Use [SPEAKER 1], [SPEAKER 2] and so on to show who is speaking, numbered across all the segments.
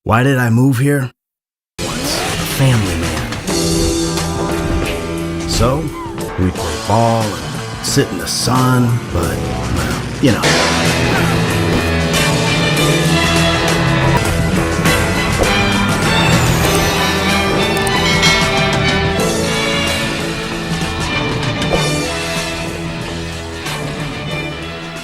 [SPEAKER 1] Why did I move here? Once a family man. So, we'd play ball and sit in the sun, but, well, you know.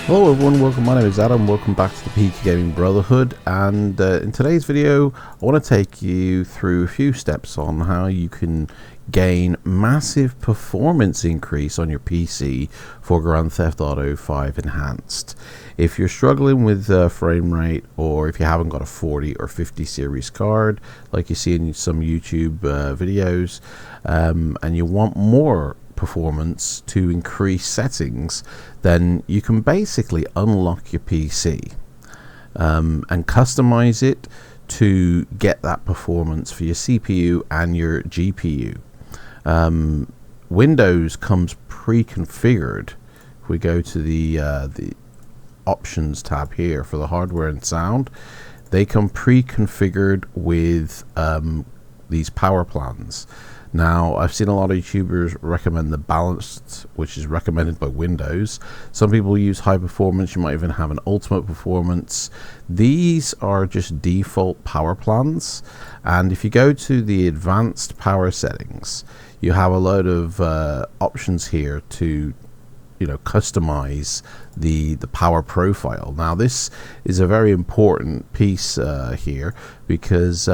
[SPEAKER 2] Hello everyone, welcome. My name is Adam. Welcome back to the PC Gaming Brotherhood, and in today's video I want to take you through a few steps on how you can gain massive performance increase on your PC for Grand Theft Auto 5 Enhanced. If you're struggling with frame rate, or if you haven't got a 40 or 50 series card like you see in some YouTube videos, and you want more performance to increase settings, then you can basically unlock your PC and customize it to get that performance for your CPU and your GPU. Windows comes pre-configured. If we go to the options tab here for the hardware and sound, they come pre-configured with these power plans. Now, I've seen a lot of YouTubers recommend the balanced, which is recommended by Windows. Some people use high performance. You might even have an ultimate performance. These are just default power plans. And if you go to the advanced power settings, you have a load of options here to, customize the power profile. Now, this is a very important piece here, because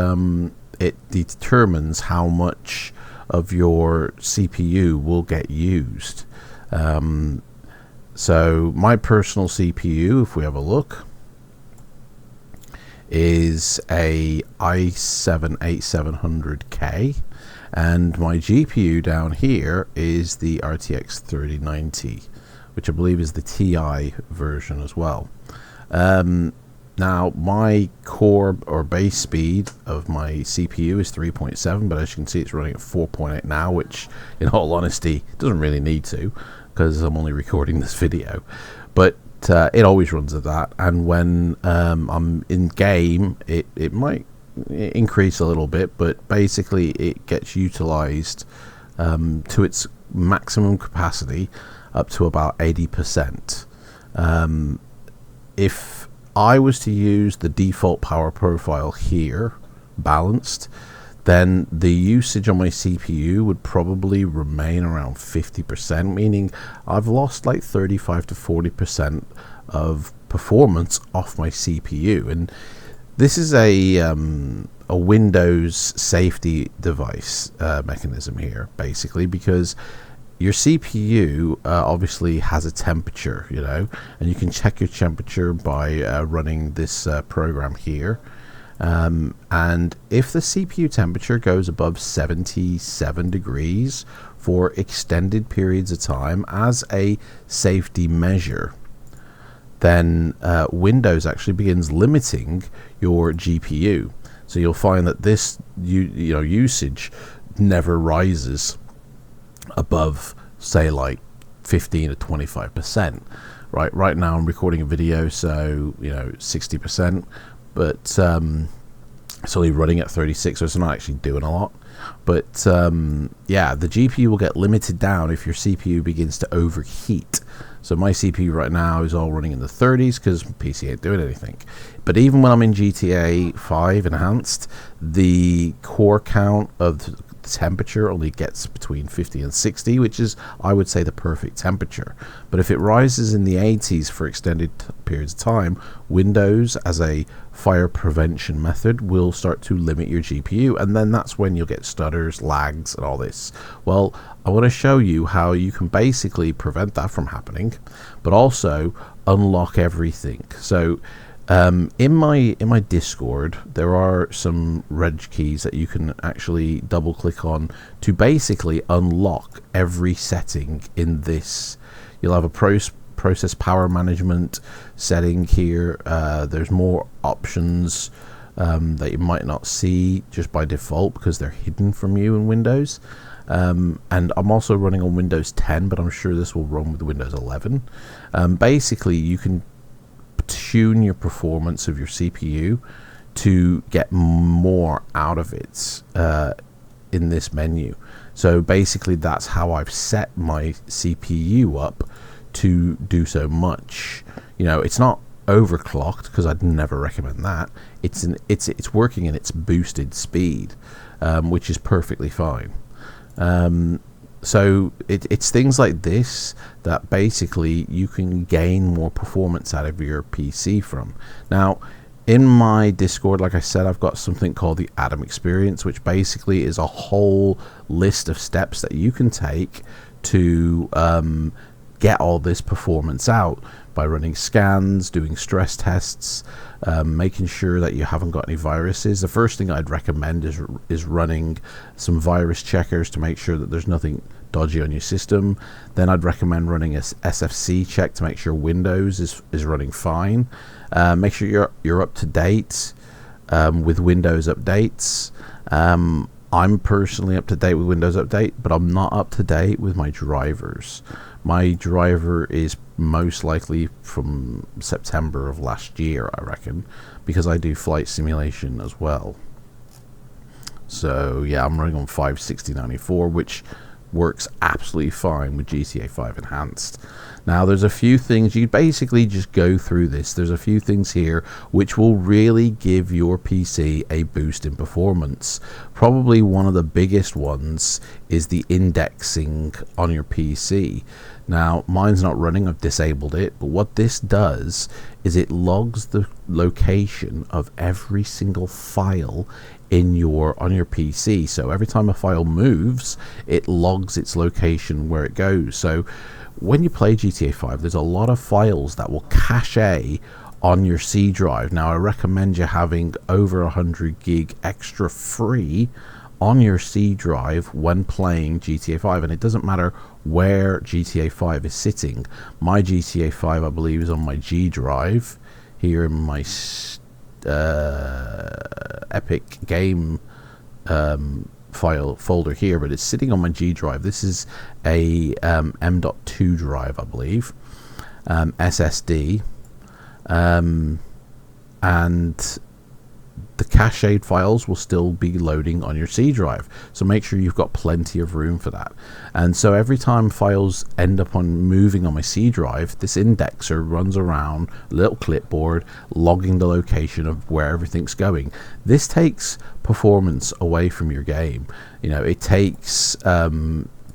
[SPEAKER 2] it determines how much of your CPU will get used. So my personal CPU, if we have a look, is a i7-8700K, and my GPU down here is the RTX 3090, which I believe is the TI version as well. Now, my core or base speed of my CPU is 3.7, but as you can see, it's running at 4.8 now, which, in all honesty, doesn't really need to, because I'm only recording this video. But it always runs at that, and when I'm in game, it might increase a little bit, but basically it gets utilized to its maximum capacity up to about 80%. If I was to use the default power profile here, balanced, then the usage on my CPU would probably remain around 50%, meaning I've lost like 35 to 40% of performance off my CPU. And this is a Windows safety device mechanism here, basically, because your CPU obviously has a temperature, and you can check your temperature by running this program here. And if the CPU temperature goes above 77 degrees for extended periods of time as a safety measure, then Windows actually begins limiting your GPU. So you'll find that this usage never rises above, say, like 15 to 25%. Right now I'm recording a video, so 60%, but it's only running at 36, so it's not actually doing a lot. But yeah, the GPU will get limited down if your CPU begins to overheat. So my CPU right now is all running in the 30s because PC ain't doing anything. But even when I'm in GTA5 Enhanced, the core count of the temperature only gets between 50 and 60, which is, I would say, the perfect temperature. But if it rises in the 80s for extended periods of time, Windows, as a fire prevention method, will start to limit your GPU, and then that's when you'll get stutters, lags, and all this. Well, I want to show you how you can basically prevent that from happening, but also unlock everything. So in my Discord, there are some reg keys that you can actually double click on to basically unlock every setting in this. You'll have a process power management setting here. There's more options that you might not see just by default because they're hidden from you in Windows. And I'm also running on Windows 10, but I'm sure this will run with Windows 11. Basically, you can tune your performance of your CPU to get more out of it in this menu. So basically that's how I've set my CPU up to do so much. You know, it's not overclocked, because I'd never recommend that. It's working in its boosted speed, which is perfectly fine. So it's things like this that basically you can gain more performance out of your PC from. Now, in my Discord, like I said, I've got something called the Atom Experience, which basically is a whole list of steps that you can take to get all this performance out by running scans, doing stress tests, making sure that you haven't got any viruses. The first thing I'd recommend is running some virus checkers to make sure that there's nothing dodgy on your system. Then I'd recommend running a SFC check to make sure Windows is running fine. Make sure you're up to date with Windows updates. I'm personally up to date with Windows Update, but I'm not up to date with my drivers. My driver is most likely from September of last year, I reckon, because I do flight simulation as well. So yeah, I'm running on 56094, which works absolutely fine with GTA 5 Enhanced. Now, there's a few things, you basically just go through this. There's a few things here which will really give your PC a boost in performance. Probably one of the biggest ones is the indexing on your PC. Now, mine's not running, I've disabled it, but what this does is it logs the location of every single file on your PC. So every time a file moves, it logs its location where it goes. So when you play GTA 5, there's a lot of files that will cache on your C drive. Now, I recommend you having over 100 gig extra free on your C drive when playing GTA 5, and it doesn't matter where GTA 5 is sitting. My GTA 5, I believe, is on my G drive here in my Epic game file folder here, but it's sitting on my G drive. This is a M.2 drive, I believe, SSD, and the cached files will still be loading on your C drive, so make sure you've got plenty of room for that. And so every time files end up on moving on my C drive, this indexer runs around a little clipboard logging the location of where everything's going. This takes performance away from your game. You know, it takes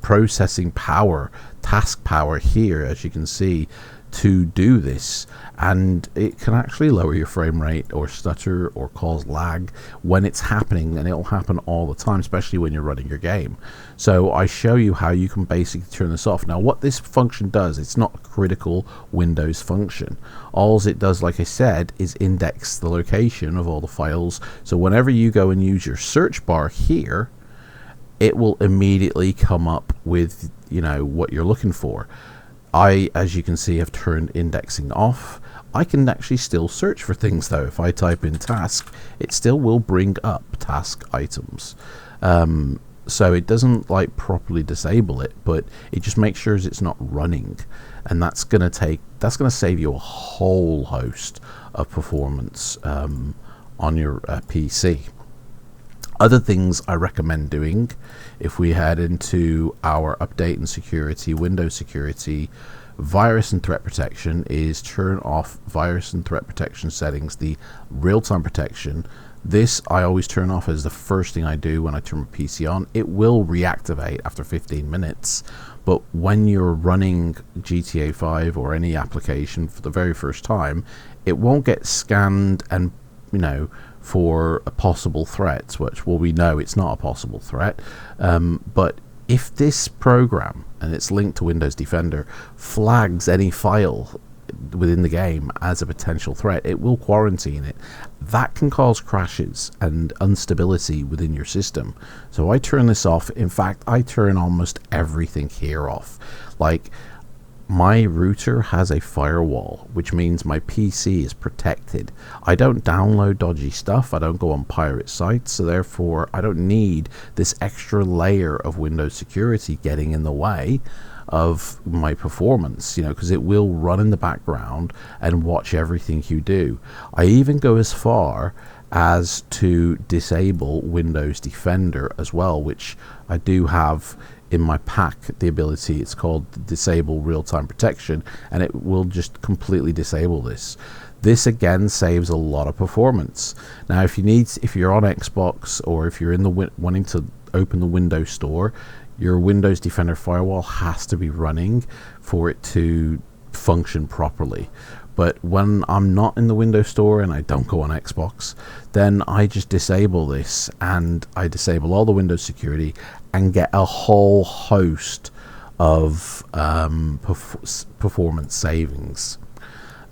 [SPEAKER 2] processing power, task power here, as you can see, to do this, and it can actually lower your frame rate or stutter or cause lag when it's happening, and it'll happen all the time, especially when you're running your game. So I show you how you can basically turn this off. Now, what this function does, it's not a critical Windows function. All it does, like I said, is index the location of all the files, so whenever you go and use your search bar here, it will immediately come up with, you know, what you're looking for. I, as you can see, have turned indexing off. I can actually still search for things though. If I type in task, it still will bring up task items. So it doesn't like properly disable it, but it just makes sure it's not running, and that's gonna save you a whole host of performance on your PC. Other things I recommend doing, if we head into our update and security, Windows security, virus and threat protection, is turn off virus and threat protection settings, the real-time protection. This I always turn off as the first thing I do when I turn my PC on. It will reactivate after 15 minutes, but when you're running GTA 5 or any application for the very first time, it won't get scanned and, you know, for a possible threat, which, well, we know it's not a possible threat, but if this program, and it's linked to Windows Defender, flags any file within the game as a potential threat, it will quarantine it. That can cause crashes and instability within your system. So I turn this off. In fact, I turn almost everything here off. Like, my router has a firewall, which means my PC is protected. I don't download dodgy stuff, I don't go on pirate sites, so therefore I don't need this extra layer of Windows security getting in the way of my performance, you know, because it will run in the background and watch everything you do. I even go as far as to disable Windows Defender as well, which I do have in my pack, the ability. It's called disable real-time protection, and it will just completely disable this. This again saves a lot of performance. Now if you're on Xbox, or if you're in the wanting to open the Windows Store, your Windows Defender firewall has to be running for it to function properly. But when I'm not in the Windows Store and I don't go on Xbox, then I just disable this, and I disable all the Windows security and get a whole host of performance savings.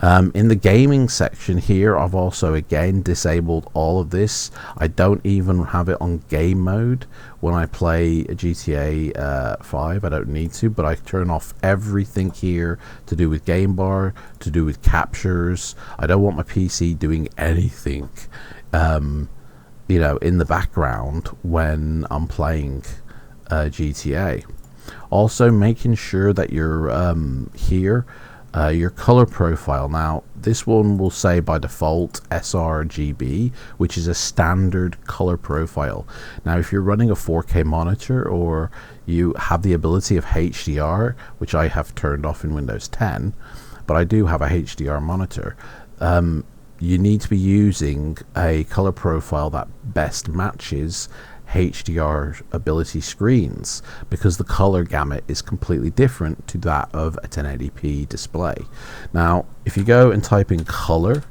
[SPEAKER 2] In the gaming section here, I've also again disabled all of this. I don't even have it on game mode when I play GTA 5. I don't need to, but I turn off everything here to do with game bar, to do with captures. I don't want my PC doing anything, you know, in the background when I'm playing GTA. Also, making sure that you're here. Your color profile. Now this one will say by default sRGB, which is a standard color profile. Now if you're running a 4K monitor, or you have the ability of HDR, which I have turned off in Windows 10, but I do have a HDR monitor, you need to be using a color profile that best matches HDR ability screens, because the color gamut is completely different to that of a 1080p display. Now if you go and type in color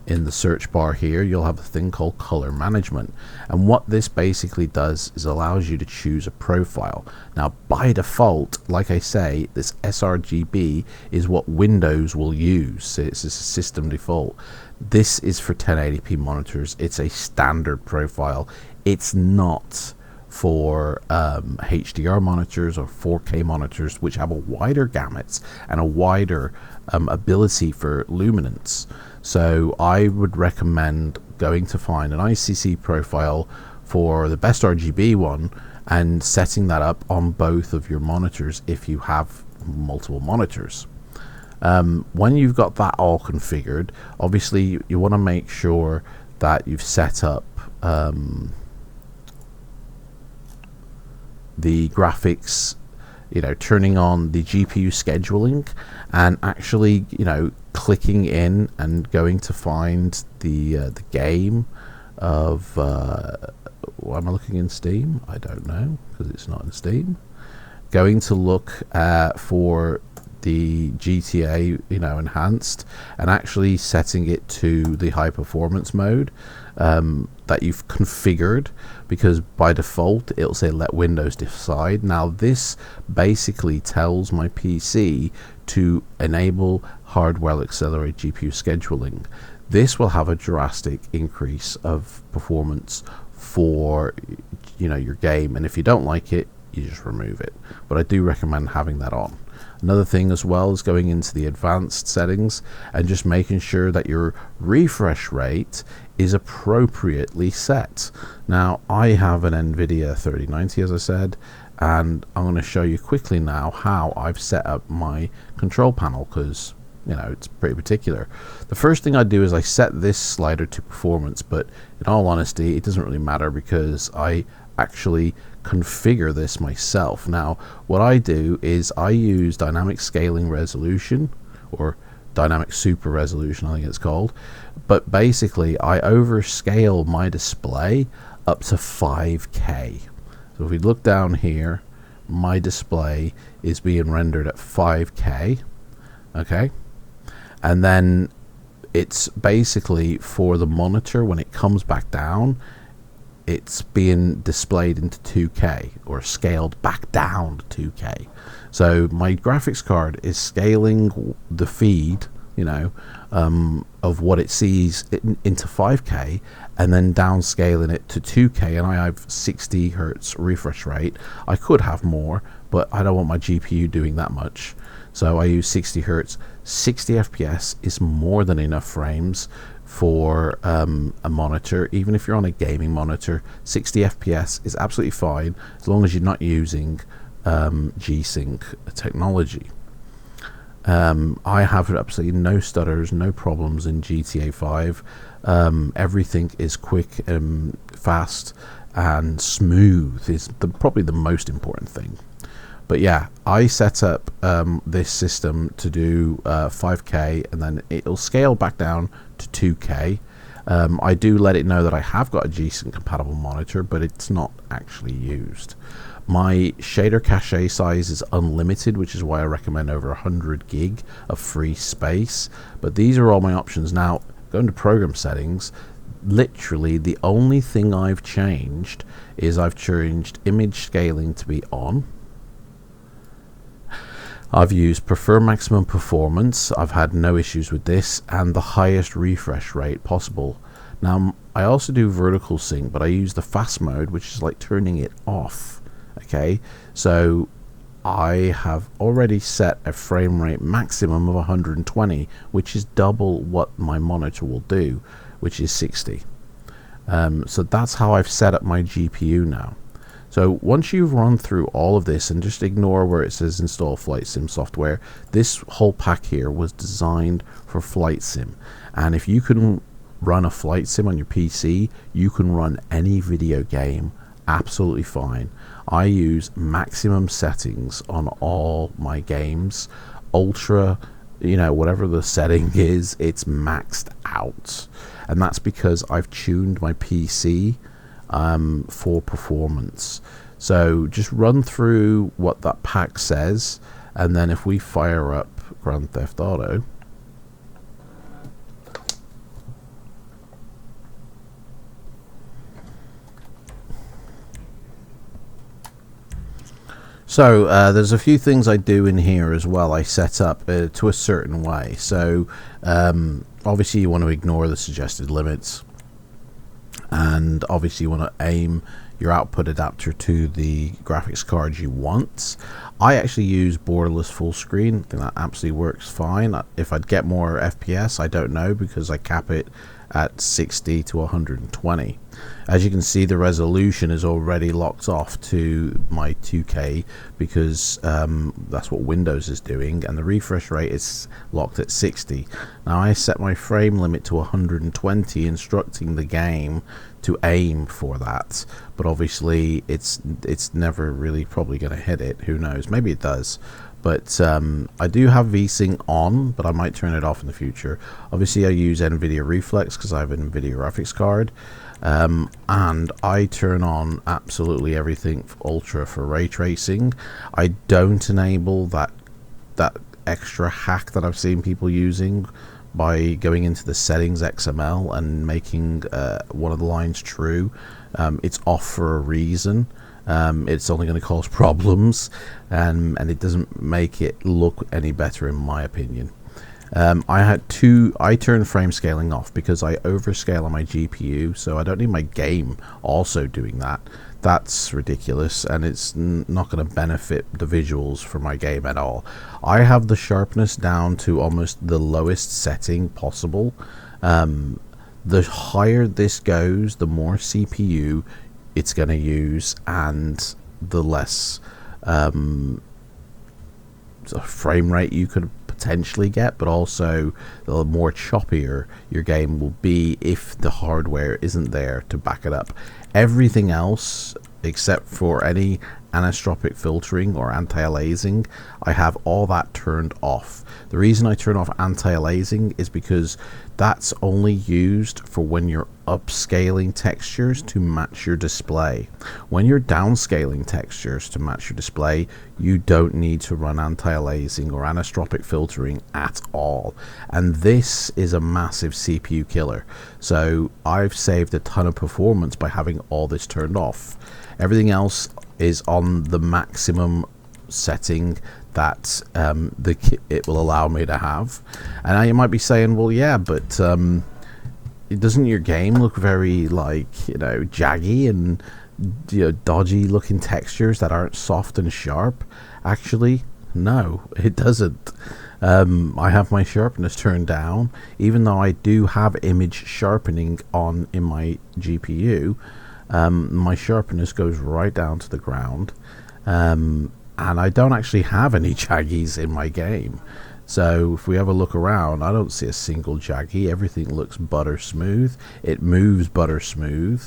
[SPEAKER 2] in the search bar here, you'll have a thing called color management, and what this basically does is allows you to choose a profile. Now by default, like I say, this sRGB is what Windows will use. It's a system default. This is for 1080p monitors. It's a standard profile. It's not for HDR monitors or 4K monitors, which have a wider gamut and a wider ability for luminance. So I would recommend going to find an ICC profile for the best RGB one and setting that up on both of your monitors if you have multiple monitors. When you've got that all configured, obviously you want to make sure that you've set up the graphics, you know, turning on the GPU scheduling, and actually, you know, clicking in and going to find the game of what am I looking in Steam? I don't know, because it's not in Steam. Going to look for the GTA, you know, enhanced, and actually setting it to the high performance mode that you've configured, because by default it'll say let Windows decide. Now this basically tells my PC to enable hardware accelerated GPU scheduling. This will have a drastic increase of performance for, you know, your game, and if you don't like it, you just remove it. But I do recommend having that on. Another thing as well is going into the advanced settings and just making sure that your refresh rate is appropriately set. Now I have an Nvidia 3090, as I said, and I'm going to show you quickly now how I've set up my control panel, because, you know, it's pretty particular. The first thing I do is I set this slider to performance, but in all honesty it doesn't really matter because I actually configure this myself. Now what I do is I use dynamic scaling resolution, or dynamic super resolution I think it's called, but basically I overscale my display up to 5K. So if we look down here, my display is being rendered at 5K, okay, and then it's basically for the monitor, when it comes back down, it's being displayed into 2K, or scaled back down to 2K. So my graphics card is scaling the feed, you know, of what it sees into 5K, and then downscaling it to 2K, and I have 60 hertz refresh rate. I could have more, but I don't want my GPU doing that much, so I use 60 hertz. 60 FPS is more than enough frames for a monitor. Even if you're on a gaming monitor, 60 FPS is absolutely fine, as long as you're not using G-Sync technology. I have absolutely no stutters, no problems in GTA 5. Everything is quick and fast and smooth is probably the most important thing. But yeah, I set up this system to do 5K, and then it'll scale back down to 2K. I do let it know that I have got a decent compatible monitor, but it's not actually used. My shader cache size is unlimited, which is why I recommend over 100 gig of free space. But these are all my options. Now, going to program settings, literally the only thing I've changed is I've changed image scaling to be on. I've used prefer maximum performance. I've had no issues with this, and the highest refresh rate possible. Now, I also do vertical sync, but I use the fast mode, which is like turning it off. Okay, so I have already set a frame rate maximum of 120, which is double what my monitor will do, which is 60. So that's how I've set up my GPU now. So once you've run through all of this, and just ignore where it says install flight sim software, this whole pack here was designed for flight sim. And if you can run a flight sim on your PC, you can run any video game absolutely fine. I use maximum settings on all my games. Ultra, you know, whatever the setting is, it's maxed out. And that's because I've tuned my PC for performance. So just run through what that pack says, and then if we fire up Grand Theft Auto, so there's a few things I do in here as well. I set up to a certain way. So obviously you want to ignore the suggested limits, and obviously you want to aim your output adapter to the graphics card you want. I actually use borderless full screen. I think that absolutely works fine. If I'd get more FPS, I don't know, because I cap it at 60 to 120. As you can see, the resolution is already locked off to my 2K because that's what Windows is doing, and the refresh rate is locked at 60. Now I set my frame limit to 120, instructing the game to aim for that, but obviously it's never really probably going to hit it. Who knows, maybe it does. But I do have VSync on, but I might turn it off in the future. Obviously I use Nvidia Reflex because I have an Nvidia graphics card, and I turn on absolutely everything ultra for ray tracing. I don't enable that extra hack that I've seen people using by going into the settings XML and making one of the lines true. It's off for a reason. It's only going to cause problems, and it doesn't make it look any better in my opinion. I turned frame scaling off because I overscale on my GPU, so I don't need my game also doing that. That's ridiculous, and it's not going to benefit the visuals for my game at all. I have the sharpness down to almost the lowest setting possible. The higher this goes, the more CPU it's going to use, and the less frame rate you could potentially get, but also the more choppier your game will be if the hardware isn't there to back it up. Everything else, except for any anisotropic filtering or anti-aliasing, I have all that turned off. The reason I turn off anti-aliasing is because that's only used for when you're upscaling textures to match your display. When you're downscaling textures to match your display, you don't need to run anti-aliasing or anisotropic filtering at all. And this is a massive CPU killer. So I've saved a ton of performance by having all this turned off. Everything else is on the maximum setting that it will allow me to have. And now you might be saying, well, yeah, but doesn't your game look very, like, you know, jaggy and, you know, dodgy looking textures that aren't soft and sharp? Actually, no, it doesn't. I have my sharpness turned down, even though I do have image sharpening on in my GPU. My sharpness goes right down to the ground, and I don't actually have any jaggies in my game. So if we have a look around, I don't see a single jaggy. Everything looks butter smooth. It moves butter smooth.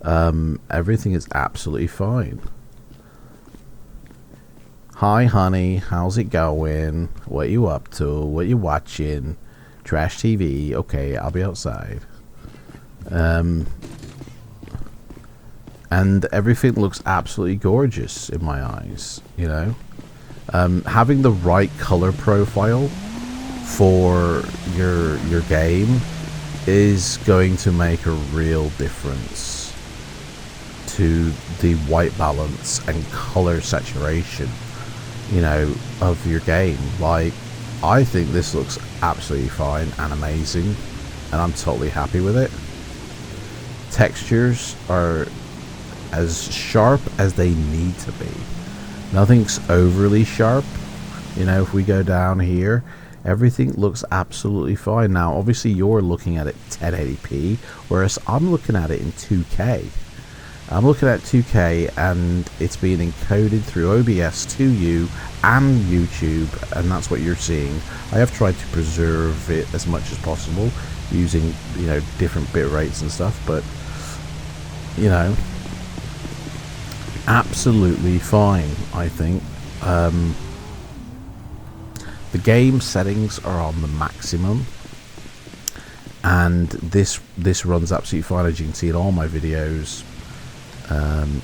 [SPEAKER 2] Everything is absolutely fine. Hi honey, how's it going? What you up to? What you watching? Trash TV. Okay, I'll be outside. And everything looks absolutely gorgeous in my eyes, you know. Having the right color profile for your game is going to make a real difference to the white balance and color saturation, you know, of your game. Like, I think this looks absolutely fine and amazing, and I'm totally happy with it. Textures are as sharp as they need to be. Nothing's overly sharp. You know, if we go down here, everything looks absolutely fine. Now, obviously, you're looking at it 1080p, whereas I'm looking at it in 2K. I'm looking at 2K, and it's being encoded through OBS to you and YouTube, and that's what you're seeing. I have tried to preserve it as much as possible using, you know, different bit rates and stuff, but, you know, absolutely fine, I think. The game settings are on the maximum, and this runs absolutely fine, as you can see in all my videos.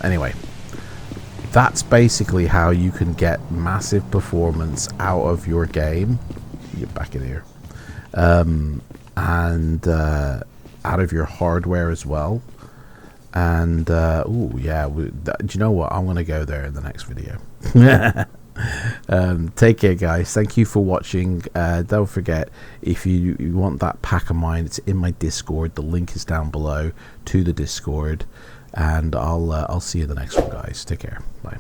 [SPEAKER 2] Anyway, that's basically how you can get massive performance out of your game. Get back in here. And out of your hardware as well. And oh yeah, do you know what, I'm gonna go there in the next video. Take care guys, thank you for watching. Don't forget, if you want that pack of mine, it's in my Discord. The link is down below to the Discord, and I'll see you in the next one guys. Take care, bye.